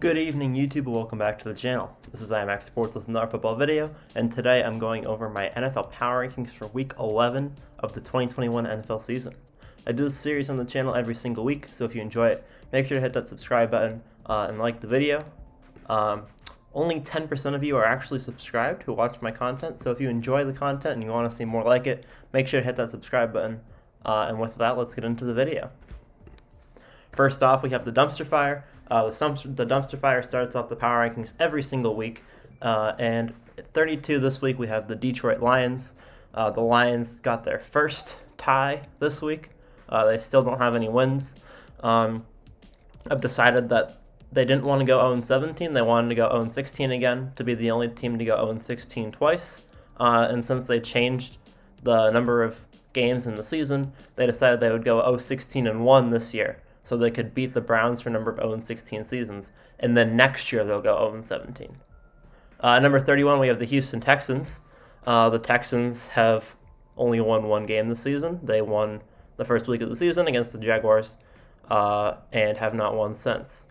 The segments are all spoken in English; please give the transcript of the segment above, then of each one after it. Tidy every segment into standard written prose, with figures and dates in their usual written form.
Good evening, YouTube, and welcome back to the channel. This is IMAX Sports with another football video, and today I'm going over my NFL Power Rankings for Week 11 of the 2021 NFL season. I do this series on the channel every single week, so if you enjoy it, make sure to hit that subscribe button and like the video. Only 10% of you are actually subscribed who watch my content, so if you enjoy the content and you want to see more like it, make sure to hit that subscribe button. And with that, let's get into the video. First off, we have the dumpster fire. The dumpster fire starts off the power rankings every single week, and at 32 this week we have the Detroit Lions. The Lions got their first tie this week. They still don't have any wins. I've decided that they didn't want to go 0-17. They wanted to go 0-16 again to be the only team to go 0-16 twice. And since they changed the number of games in the season, they decided they would go 0-16-1 this year, so they could beat the Browns for a number of 0-16 seasons, and then next year they'll go 0-17. Number 31, we have the Houston Texans. The Texans have only won one game this season. They won the first week of the season against the Jaguars, and have not won since.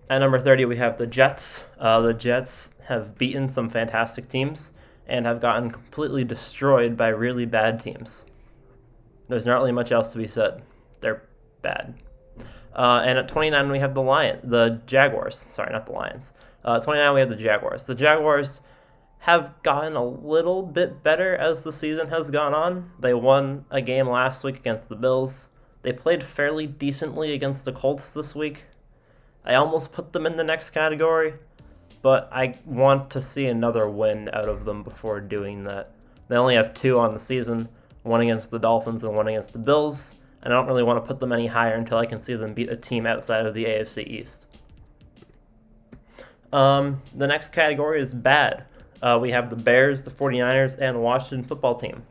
At number 30, we have the Jets. The Jets have beaten some fantastic teams and have gotten completely destroyed by really bad teams. There's not really much else to be said. They're bad. And at 29, we have the Jaguars. Sorry, not the Lions. 29, we have the Jaguars. The Jaguars have gotten a little bit better as the season has gone on. They won a game last week against the Bills. They played fairly decently against the Colts this week. I almost put them in the next category, but I want to see another win out of them before doing that. They only have two on the season, one against the Dolphins and one against the Bills. And I don't really want to put them any higher until I can see them beat a team outside of the AFC East. The next category is bad. We have the Bears, the 49ers, and the Washington football team.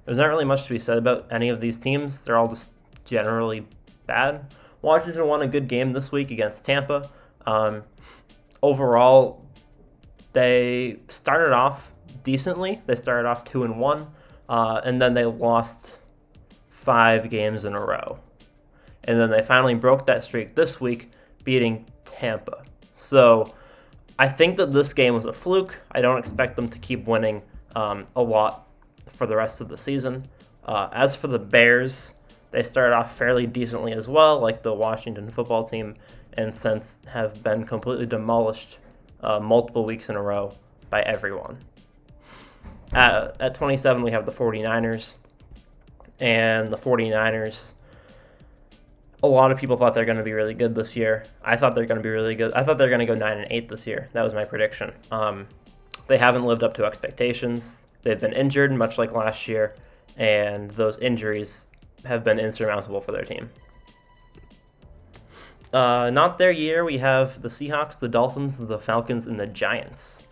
There's not really much to be said about any of these teams. They're all just generally bad. Washington won a good game this week against Tampa. Overall, they started off decently. They started off 2-1, and then they lost 5 games in a row. And then they finally broke that streak this week, beating Tampa. So I think that this game was a fluke. I don't expect them to keep winning a lot for the rest of the season. As for the Bears, they started off fairly decently as well, like the Washington football team, and since have been completely demolished multiple weeks in a row by everyone. At 27, we have the 49ers. And the 49ers, a lot of people thought they're going to be really good this year. I thought they're going to be really good. I thought they're going to go 9-8 this year. That was my prediction. They haven't lived up to expectations. They've been injured, much like last year, and those injuries have been insurmountable for their team. Not their year, we have the Seahawks, the Dolphins, the Falcons, and the Giants.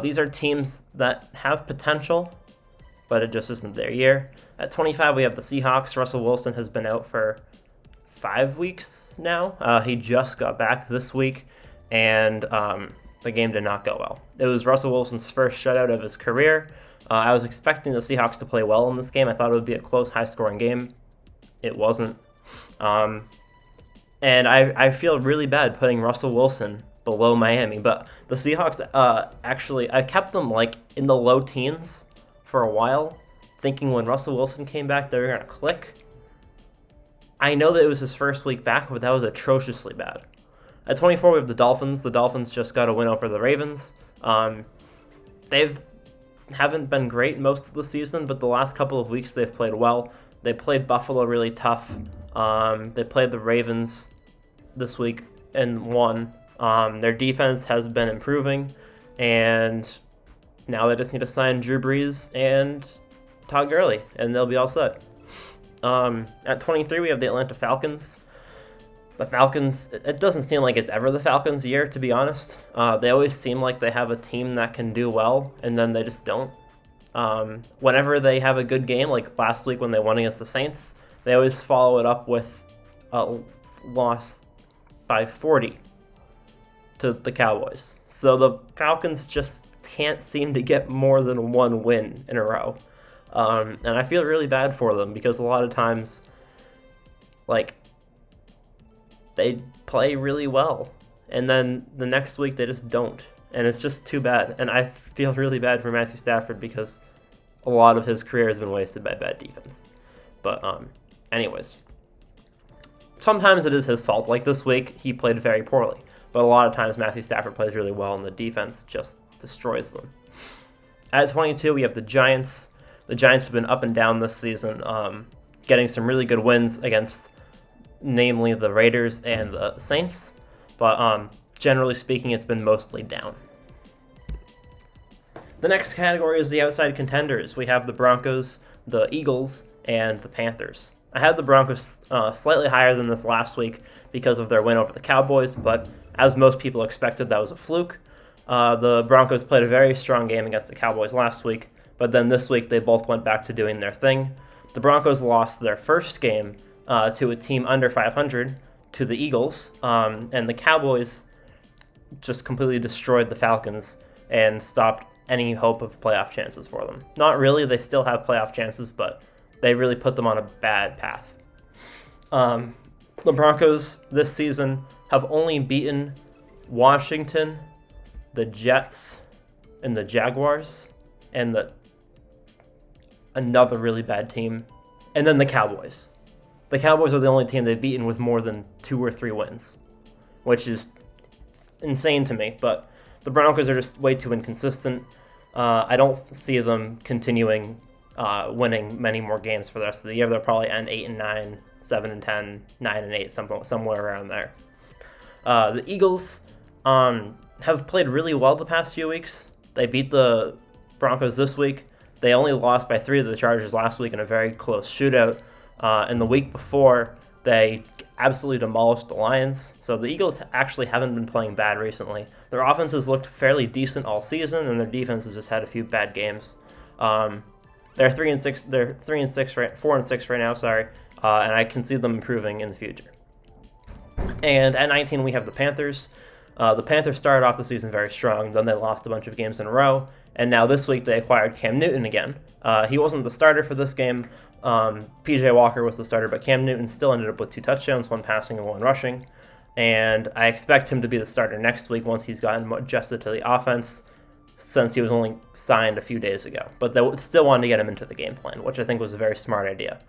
These are teams that have potential, but it just isn't their year. At 25, we have the Seahawks. Russell Wilson has been out for 5 weeks now. He just got back this week, and the game did not go well. It was Russell Wilson's first shutout of his career. I was expecting the Seahawks to play well in this game. I thought it would be a close, high-scoring game. It wasn't. And I feel really bad putting Russell Wilson below Miami, but the Seahawks, actually, I kept them like in the low teens for a while, thinking when Russell Wilson came back, they were going to click. I know that it was his first week back, but that was atrociously bad. At 24, we have the Dolphins. The Dolphins just got a win over the Ravens. Haven't been great most of the season, but the last couple of weeks they've played well. They played Buffalo really tough. They played the Ravens this week and won. Their defense has been improving, and now they just need to sign Drew Brees and Todd Gurley, and they'll be all set. At 23, we have the Atlanta Falcons. The Falcons, it doesn't seem like it's ever the Falcons' year, to be honest. They always seem like they have a team that can do well, and then they just don't. Whenever they have a good game, like last week when they won against the Saints, they always follow it up with a loss by 40 to the Cowboys. So the Falcons just can't seem to get more than one win in a row. And I feel really bad for them because a lot of times, like, they play really well and then the next week they just don't. And it's just too bad. And I feel really bad for Matthew Stafford because a lot of his career has been wasted by bad defense. But anyways, sometimes it is his fault. Like this week, he played very poorly. But a lot of times Matthew Stafford plays really well and the defense just destroys them. At 22, we have the Giants. The Giants have been up and down this season, getting some really good wins against namely the Raiders and the Saints. But generally speaking, it's been mostly down. The next category is the outside contenders. We have the Broncos, the Eagles, and the Panthers. I had the Broncos slightly higher than this last week because of their win over the Cowboys, but as most people expected, that was a fluke. The Broncos played a very strong game against the Cowboys last week, but then this week they both went back to doing their thing. The Broncos lost their first game to a team under 500, to the Eagles, and the Cowboys just completely destroyed the Falcons and stopped any hope of playoff chances for them. Not really, they still have playoff chances, but they really put them on a bad path. The Broncos this season have only beaten Washington, the Jets, and the Jaguars, and another really bad team, and then the Cowboys. The Cowboys are the only team they've beaten with more than 2 or 3 wins, which is insane to me, but the Broncos are just way too inconsistent. I don't see them continuing winning many more games for the rest of the year. They'll probably end 8-9, 7-10, 9-8, somewhere around there. The Eagles have played really well the past few weeks. They beat the Broncos this week. They only lost by 3 to the Chargers last week in a very close shootout. And the week before, they absolutely demolished the Lions. So the Eagles actually haven't been playing bad recently. Their offenses looked fairly decent all season, and their defense has just had a few bad games. They're 3-6. They're 3-6 right, 4-6 right now. Sorry, and I can see them improving in the future. And at 19, we have the Panthers. The Panthers started off the season very strong. Then they lost a bunch of games in a row, and now this week they acquired Cam Newton again. He wasn't the starter for this game. PJ Walker was the starter, but Cam Newton still ended up with 2 touchdowns, 1 passing and 1 rushing. And I expect him to be the starter next week once he's gotten adjusted to the offense, since he was only signed a few days ago. But they still wanted to get him into the game plan, which I think was a very smart idea.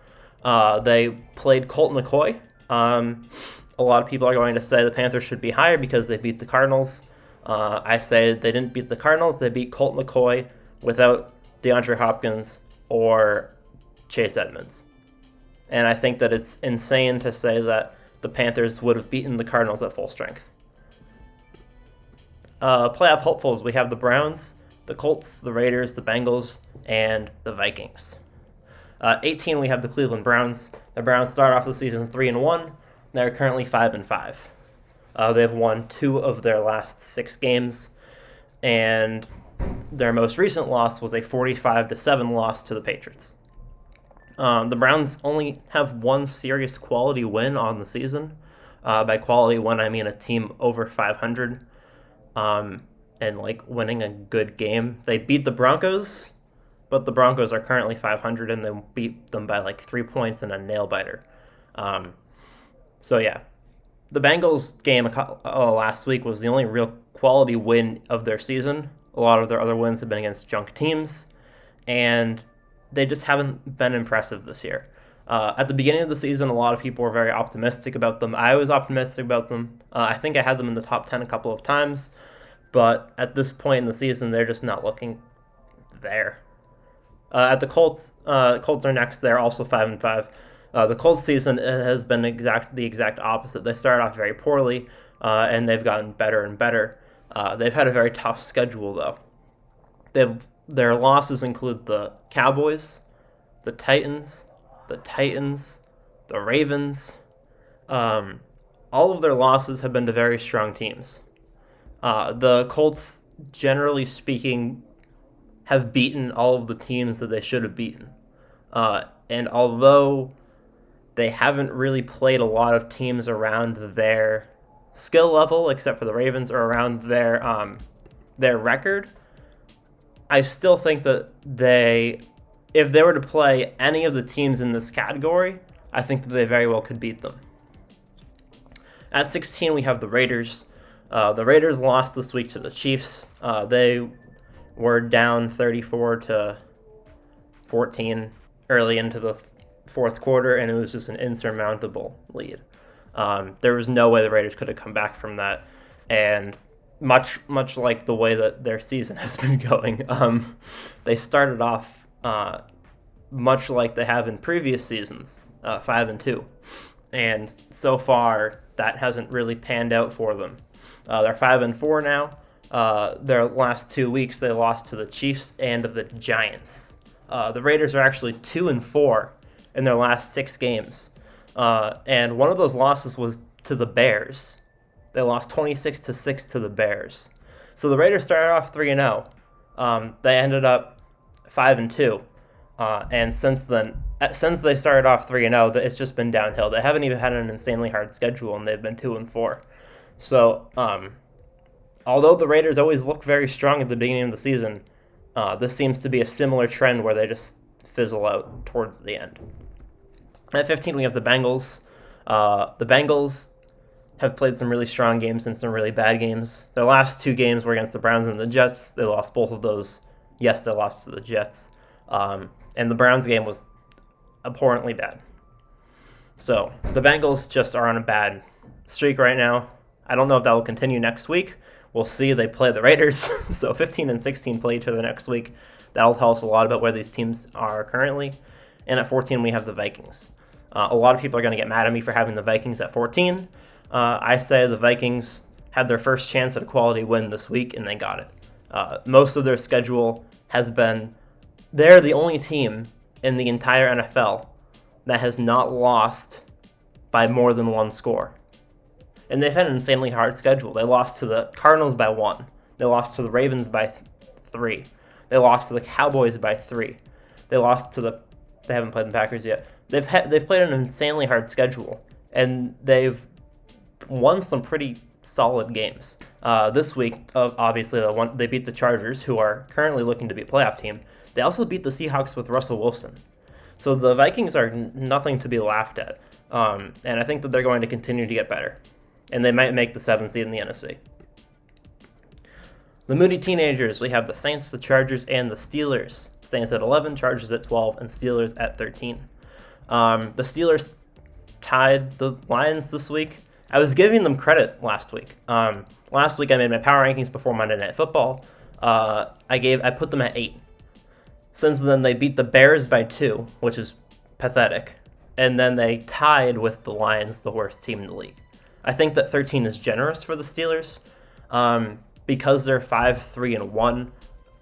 They played Colt McCoy. A lot of people are going to say the Panthers should be higher because they beat the Cardinals. I say they didn't beat the Cardinals. They beat Colt McCoy without DeAndre Hopkins or Chase Edmonds. And I think that it's insane to say that the Panthers would have beaten the Cardinals at full strength. Playoff hopefuls, we have the Browns, the Colts, the Raiders, the Bengals, and the Vikings. 18, we have the Cleveland Browns. The Browns start off the season 3-1. They're currently 5-5. They've won 2 of their last 6 games, and their most recent loss was a 45-7 loss to the Patriots. The Browns only have 1 serious quality win on the season. By quality win, I mean a team over 500 and like winning a good game. They beat the Broncos, but the Broncos are currently 500 and they beat them by like 3 points and a nail biter. So yeah, the Bengals game last week was the only real quality win of their season. A lot of their other wins have been against junk teams, and they just haven't been impressive this year. At the beginning of the season, a lot of people were very optimistic about them. I was optimistic about them. I think I had them in the top 10 a couple of times, but at this point in the season, they're just not looking there. At the Colts, Colts are next. They're also 5-5. The Colts season has been the exact opposite. They started off very poorly, and they've gotten better and better. They've had a very tough schedule, though. Their losses include the Cowboys, the Titans, the Ravens. All of their losses have been to very strong teams. The Colts, generally speaking, have beaten all of the teams that they should have beaten. And although they haven't really played a lot of teams around their skill level, except for the Ravens, or around their record, I still think that if they were to play any of the teams in this category, I think that they very well could beat them. At 16, we have the Raiders. The Raiders lost this week to the Chiefs. They were down 34-14 early into the fourth quarter, and it was just an insurmountable lead. There was no way the Raiders could have come back from that, and much like the way that their season has been going, they started off much like they have in previous seasons, 5-2, and so far that hasn't really panned out for them. They're 5-4 now. Their last 2 weeks they lost to the Chiefs and the Giants. The Raiders are actually 2-4 in their last 6 games. And one of those losses was to the Bears. They lost 26-6 to the Bears. So the Raiders started off 3-0. They ended up 5-2. And since then, since they started off 3-0, it's just been downhill. They haven't even had an insanely hard schedule, and they've been 2-4. So, although the Raiders always look very strong at the beginning of the season, this seems to be a similar trend where they just fizzle out towards the end. At 15, we have the Bengals. The Bengals have played some really strong games and some really bad games. Their last 2 games were against the Browns and the Jets. They lost both of those. Yes, they lost to the Jets. And the Browns game was abhorrently bad. So the Bengals just are on a bad streak right now. I don't know if that will continue next week. We'll see. They play the Raiders. So 15 and 16 play each other next week. That'll tell us a lot about where these teams are currently. And at 14, we have the Vikings. A lot of people are going to get mad at me for having the Vikings at 14. I say the Vikings had their first chance at a quality win this week, and they got it. Most of their schedule has been... They're the only team in the entire NFL that has not lost by more than 1 score. And they've had an insanely hard schedule. They lost to the Cardinals by 1. They lost to the Ravens by 3. They lost to the Cowboys by 3. They lost to the... They haven't played the Packers yet. They've played an insanely hard schedule, and they've won some pretty solid games. This week, obviously, they beat the Chargers, who are currently looking to be a playoff team. They also beat the Seahawks with Russell Wilson. So the Vikings are nothing to be laughed at, and I think that they're going to continue to get better, and they might make the 7th seed in the NFC. The Moody Teenagers, we have the Saints, the Chargers, and the Steelers. Saints at 11, Chargers at 12, and Steelers at 13. The Steelers tied the Lions this week. I was giving them credit last week. Last week I made my power rankings before Monday Night Football. I put them at 8. Since then they beat the Bears by 2, which is pathetic. And then they tied with the Lions, the worst team in the league. I think that 13 is generous for the Steelers. Because they're 5-3-1,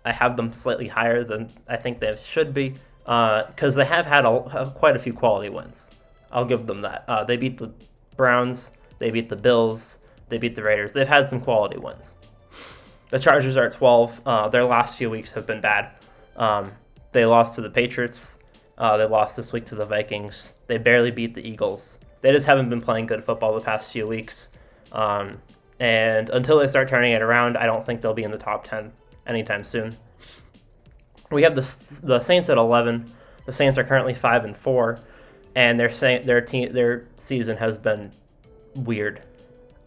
I have them slightly higher than I think they should be. Because they have had quite a few quality wins. I'll give them that. They beat the Browns, they beat the Bills, they beat the Raiders. They've had some quality wins. The Chargers are at 12. Their last few weeks have been bad. They lost to the Patriots. They lost this week to the Vikings. They barely beat the Eagles. They just haven't been playing good football the past few weeks. And until they start turning it around, I don't think they'll be in the top 10 anytime soon. We have the Saints at 11. The Saints are currently 5-4, and their season has been weird.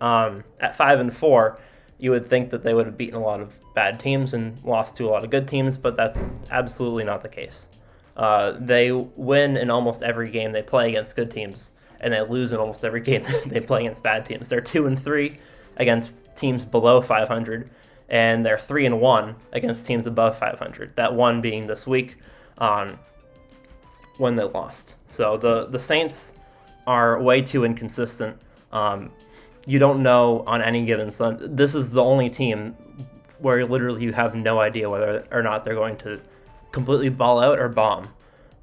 At 5-4, you would think that they would have beaten a lot of bad teams and lost to a lot of good teams, but that's absolutely not the case. They win in almost every game they play against good teams, and they lose in almost every game they play against bad teams. They're 2-3 against teams below 500, and they're 3-1 against teams above 500. That one being this week, when they lost. So the Saints are way too inconsistent. You don't know on any given Sunday. This is the only team where literally you have no idea whether or not they're going to completely ball out or bomb.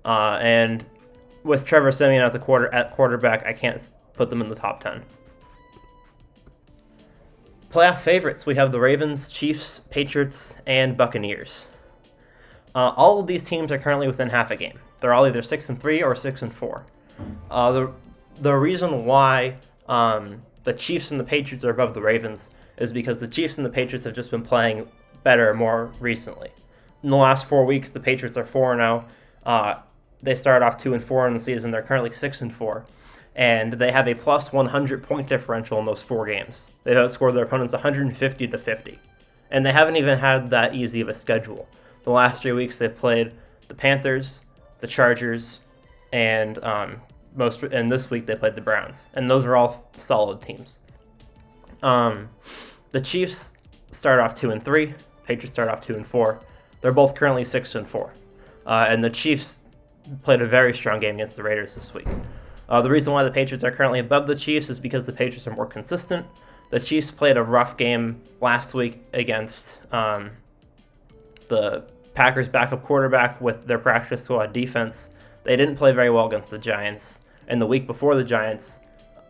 And with Trevor Siemian at quarterback, I can't put them in the top 10. Playoff favorites, we have the Ravens, Chiefs, Patriots, and Buccaneers. All of these teams are currently within half a game. They're all either 6-3 or 6-4. The reason why the Chiefs and the Patriots are above the Ravens is because the Chiefs and the Patriots have just been playing better more recently. In the last 4 weeks, the Patriots are 4-0. They started off 2-4 in the season. They're currently 6-4. and they have a plus 100 point differential in those 4 games. They've outscored their opponents 150 to 50, and they haven't even had that easy of a schedule. The last 3 weeks they've played the Panthers, the Chargers, and this week they played the Browns, and those are all solid teams. The Chiefs start off 2-3. Patriots start off 2-4. They're both currently 6-4, and the Chiefs played a very strong game against the Raiders this week. The reason why the Patriots are currently above the Chiefs is because the Patriots are more consistent. The Chiefs played a rough game last week against the Packers' backup quarterback with their practice squad defense. They didn't play very well against the Giants, and the week before the Giants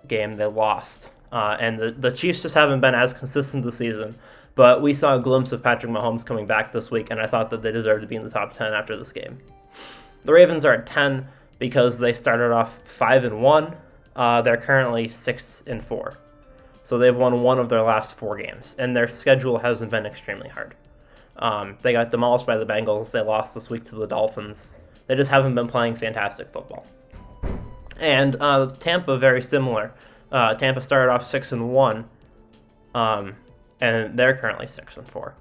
game, they lost. And the Chiefs just haven't been as consistent this season, but we saw a glimpse of Patrick Mahomes coming back this week, and I thought that they deserved to be in the top 10 after this game. The Ravens are at 10 because they started off 5-1. They're currently 6-4. So they've won 1 of their last 4 games, and their schedule hasn't been extremely hard. They got demolished by the Bengals. They lost this week to the Dolphins. They just haven't been playing fantastic football. And Tampa, very similar. Tampa started off 6-1, and they're currently 6-4.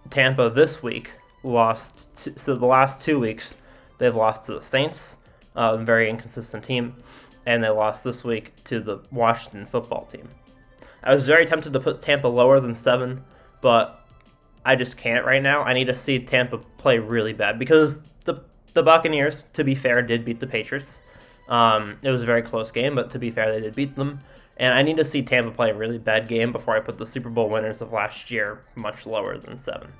Tampa this week lost. So the last 2 weeks, they've lost to the Saints, a very inconsistent team, and they lost this week to the Washington football team. I was very tempted to put Tampa lower than 7, but I just can't right now. I need to see Tampa play really bad because the Buccaneers, to be fair, did beat the Patriots. It was a very close game, but to be fair, they did beat them. And I need to see Tampa play a really bad game before I put the Super Bowl winners of last year much lower than 7.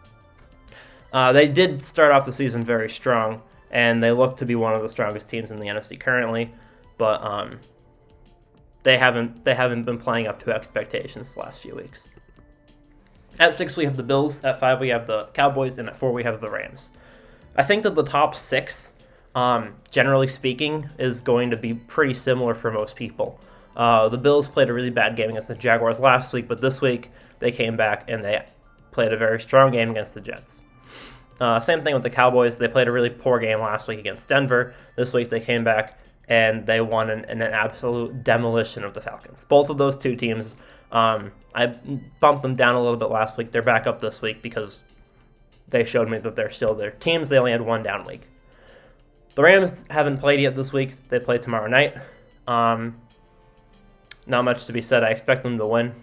They did start off the season very strong, and they look to be one of the strongest teams in the NFC currently, but they haven't been playing up to expectations the last few weeks. At 6, we have the Bills. At 5, we have the Cowboys, and at 4, we have the Rams. I think that the top 6, generally speaking, is going to be pretty similar for most people. The Bills played a really bad game against the Jaguars last week, but this week they came back and they played a very strong game against the Jets. Same thing with the Cowboys. They played a really poor game last week against Denver. This week they came back and they won in an absolute demolition of the Falcons. Both of those two teams, I bumped them down a little bit last week. They're back up this week because they showed me that they're still their teams. They only had 1 down week. The Rams haven't played yet this week. They play tomorrow night. Not much to be said. I expect them to win.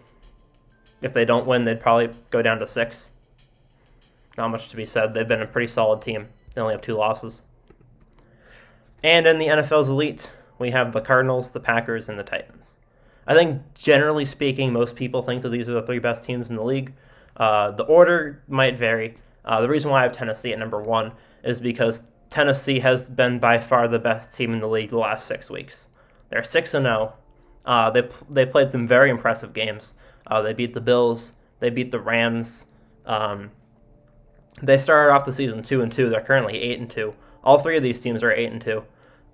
If they don't win, they'd probably go down to 6. Not much to be said. They've been a pretty solid team. They only have 2 losses. And in the NFL's elite, we have the Cardinals, the Packers, and the Titans. I think, generally speaking, most people think that these are the 3 best teams in the league. The order might vary. The reason why I have Tennessee at number 1 is because Tennessee has been by far the best team in the league the last 6 weeks. They're 6-0. They played some very impressive games. They beat the Bills. They beat the Rams. They started off the season 2-2. They're currently 8-2. All 3 of these teams are 8-2.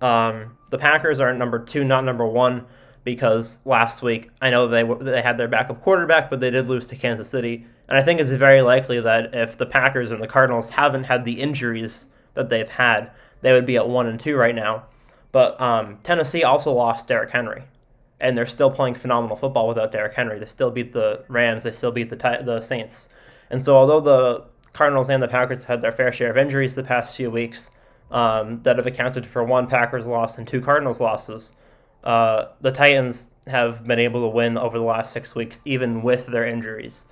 The Packers are number 2, not number 1, because last week I know they had their backup quarterback, but they did lose to Kansas City. And I think it's very likely that if the Packers and the Cardinals haven't had the injuries that they've had, they would be at 1-2 right now. But Tennessee also lost Derrick Henry, and they're still playing phenomenal football without Derrick Henry. They still beat the Rams. They still beat the Saints. And so although the Cardinals and the Packers have had their fair share of injuries the past few weeks that have accounted for 1 Packers loss and 2 Cardinals losses, the Titans have been able to win over the last 6 weeks, even with their injuries.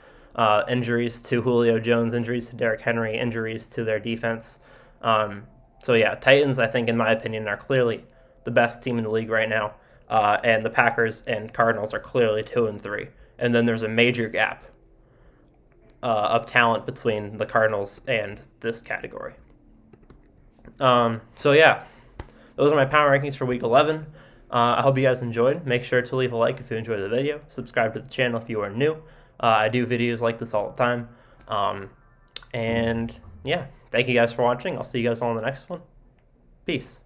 Injuries to Julio Jones, injuries to Derrick Henry, injuries to their defense. So yeah, Titans, I think, in my opinion, are clearly the best team in the league right now. And the Packers and Cardinals are clearly 2 and 3. And then there's a major gap of talent between the Cardinals and this category. So yeah, those are my power rankings for Week 11. I hope you guys enjoyed. Make sure to leave a like if you enjoyed the video. Subscribe to the channel if you are new. I do videos like this all the time. And yeah, thank you guys for watching. I'll see you guys all in the next one. Peace.